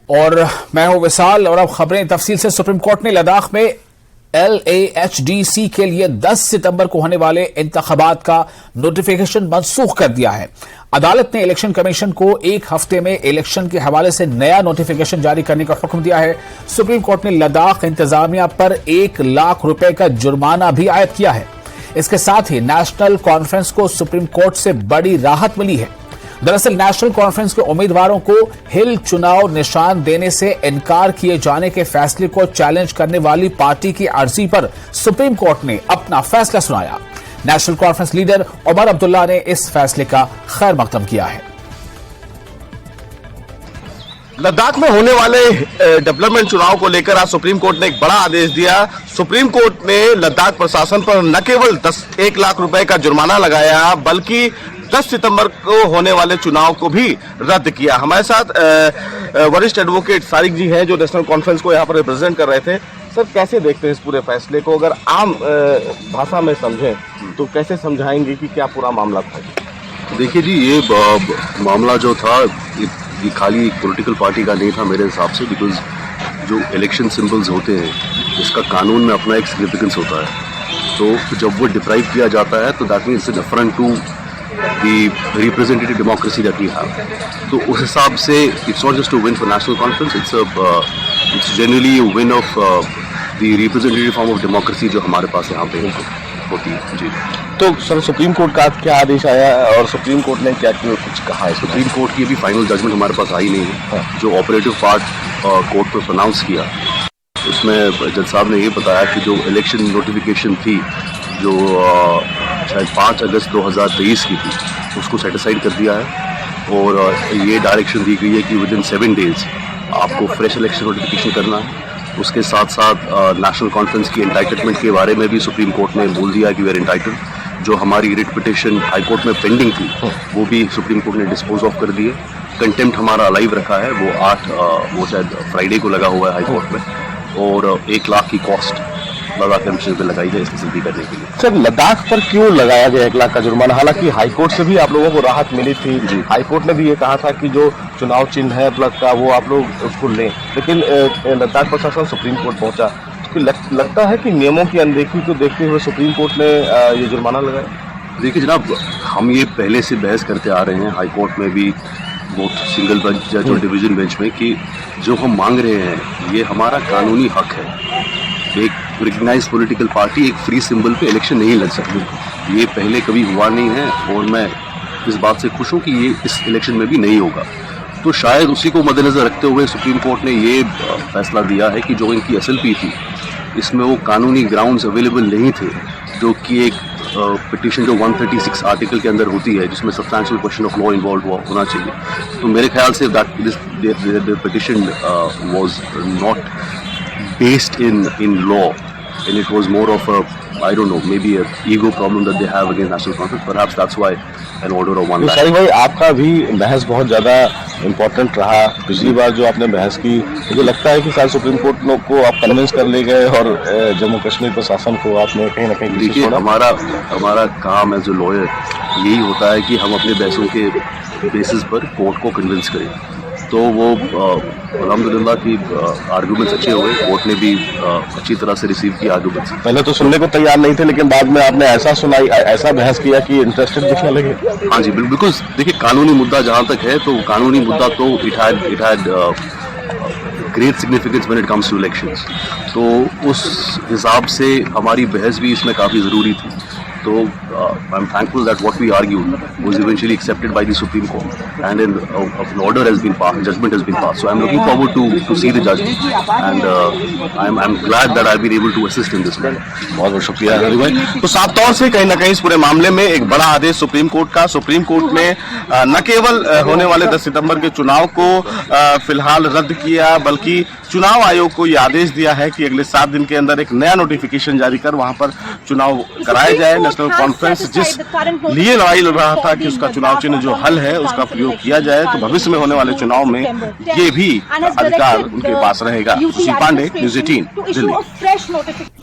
और मैं हूं विशाल और अब खबरें तफसील से। सुप्रीम कोर्ट ने लद्दाख में LAHDC के लिए 10 सितंबर को होने वाले इंतखाबात का नोटिफिकेशन मनसूख कर दिया है। अदालत ने इलेक्शन कमीशन को एक हफ्ते में इलेक्शन के हवाले से नया नोटिफिकेशन जारी करने का हुक्म दिया है। सुप्रीम कोर्ट ने लद्दाख इंतजामिया पर 1 लाख रुपए का जुर्माना भी आयद किया है। इसके साथ ही नेशनल कॉन्फ्रेंस को सुप्रीम कोर्ट से बड़ी राहत मिली है। दरअसल नेशनल कॉन्फ्रेंस के उम्मीदवारों को हिल चुनाव निशान देने से इनकार किए जाने के फैसले को चैलेंज करने वाली पार्टी की अर्जी पर सुप्रीम कोर्ट ने अपना फैसला सुनाया। National conference leader Omar Abdullah ने इस फैसले का खैर मकदम किया है। लद्दाख में होने वाले डेवलपमेंट चुनाव को लेकर आज सुप्रीम कोर्ट ने एक बड़ा आदेश दिया। सुप्रीम कोर्ट ने लद्दाख प्रशासन पर न केवल 1 लाख रुपए का जुर्माना लगाया बल्कि 10 सितंबर को होने वाले चुनाव को भी रद्द किया। हमारे साथ वरिष्ठ एडवोकेट सारिक जी हैं जो नेशनल कॉन्फ्रेंस को यहाँ पर रिप्रेजेंट कर रहे थे। सर, कैसे देखते हैं इस पूरे फैसले को? अगर आम भाषा में समझें तो कैसे समझाएंगे कि क्या पूरा मामला था? देखिए जी, ये मामला जो था ये खाली एक पॉलिटिकल पार्टी का नहीं था मेरे हिसाब से, बिकॉज जो इलेक्शन सिंबल्स होते हैं इसका कानून में अपना एक सिग्निफिकेंस होता है। तो जब वो डिप्राइव किया जाता है तो that means it's affront to the representative democracy that we have. तो उस हिसाब से it's not just a win for national conference, it's generally a win of the representative form of democracy जो हमारे पास यहाँ पे होती है। जी, तो सर, सुप्रीम कोर्ट का क्या आदेश आया और सुप्रीम कोर्ट ने क्या कुछ कहा है? सुप्रीम कोर्ट की अभी फाइनल जजमेंट हमारे पास आई नहीं है। जो ऑपरेटिव पार्ट कोर्ट पर प्रोनाउंस किया उसमें जज साहब ने ये बताया कि जो इलेक्शन नोटिफिकेशन थी जो शायद 5 अगस्त 2023 की थी उसको सेटिसाइड कर दिया है और ये डायरेक्शन दी गई है कि विदिन 7 डेज आपको फ्रेश इलेक्शन नोटिफिकेशन करना है। उसके साथ साथ नेशनल कॉन्फ्रेंस की एंटाइटलमेंट के बारे में भी सुप्रीम कोर्ट ने बोल दिया कि वी आर एंटाइटल्ड। जो हमारी रिट पिटिशन हाई कोर्ट में पेंडिंग थी वो भी सुप्रीम कोर्ट ने डिस्पोज ऑफ कर दी है। कंटेम्प्ट हमारा अलाइव रखा है, वो शायद फ्राइडे को लगा हुआ है हाई कोर्ट में, और 1 लाख की कॉस्ट लद्दाख कमीशन पे लगाई है इसकी सिद्धि करने के लिए। सर, लद्दाख पर क्यों लगाया गया 1 लाख का जुर्माना? हालांकि हाईकोर्ट से भी आप लोगों को राहत मिली थी। हाईकोर्ट ने भी ये कहा था कि जो चुनाव चिन्ह है प्लग का वो आप लोग उसको लें, लेकिन लद्दाख प्रशासन सुप्रीम कोर्ट पहुंचा। तो लगता है कि नियमों की अनदेखी को देखते हुए सुप्रीम कोर्ट ने ये जुर्माना लगाया। देखिए जनाब, हम ये पहले से बहस करते आ रहे हैं हाईकोर्ट में भी, बोथ सिंगल बेंच जज और डिवीजन बेंच में, कि जो हम मांग रहे हैं ये हमारा कानूनी हक है। एक रिकग्नाइज पॉलिटिकल पार्टी एक फ्री सिंबल पे इलेक्शन नहीं लड़ सकती। ये पहले कभी हुआ नहीं है और मैं इस बात से खुश हूँ कि ये इस इलेक्शन में भी नहीं होगा। तो शायद उसी को मद्देनजर रखते हुए सुप्रीम कोर्ट ने ये फैसला दिया है कि जो इनकी SLP थी इसमें वो कानूनी ग्राउंड्स अवेलेबल नहीं थे, जो कि एक पिटिशन जो 136 आर्टिकल के अंदर होती है जिसमें substantial question of law involve होना चाहिए। तो मेरे ख्याल say that petition was not based in law, and it was more of a, I don't know, maybe a ego problem that they have against national conference. Perhaps that's why an order of 1 lakh. सारी भाई, आपका भी बहस बहुत ज़्यादा important रहा। पिछली बार जो आपने बहस की, मुझे लगता है कि शायद सुप्रीम कोर्ट को आप कन्विंस कर ले गए और जम्मू कश्मीर प्रशासन को आपने कहीं ना कहीं। देखिए, हमारा काम एज ए लॉयर यही होता है कि हम अपने बहसों के बेसिस पर कोर्ट को कन्विंस करें। तो वो अल्हम्दुलिल्लाह की आर्गूमेंट्स अच्छे हुए, कोर्ट ने भी अच्छी तरह से रिसीव किया आर्गूमेंट्स। पहले तो सुनने को तैयार नहीं थे, लेकिन बाद में आपने ऐसा सुनाई, ऐसा बहस किया कि इंटरेस्टेड दिखने लगे। हाँ जी, बिल्कुल। देखिए, कानूनी मुद्दा जहाँ तक है तो कानूनी मुद्दा तो it had great significance when it comes to elections. तो उस हिसाब से हमारी बहस भी इसमें काफ़ी ज़रूरी थी। So I'm thankful that what we argued was eventually accepted by the Supreme Court, and an order has been passed, judgment has been passed. So I'm looking forward to see the judgment, and I'm glad that I've been able to assist in this matter. बहुत बहुत शुक्रिया भाई। तो साफ तौर से कहीं ना कहीं इस पूरे मामले में एक बड़ा आदेश सुप्रीम कोर्ट का। सुप्रीम कोर्ट ने न केवल होने वाले 10 सितंबर के चुनाव को फिलहाल रद्द किया, बल्कि चुनाव आयोग को यह आदेश दिया है कि अगले 7 दिन के अंदर एक नया नोटिफिकेशन जारी कर वहां पर चुनाव कराए जाए। नेशनल कॉन्फ्रेंस जिस लिए लड़ाई लड़ रहा था कि उसका चुनाव चिन्ह जो हल है उसका प्रयोग किया जाए, तो भविष्य में होने वाले चुनाव में ये भी अधिकार उनके पास रहेगा। सुशील पांडे, न्यूज़ 18, दिल्ली।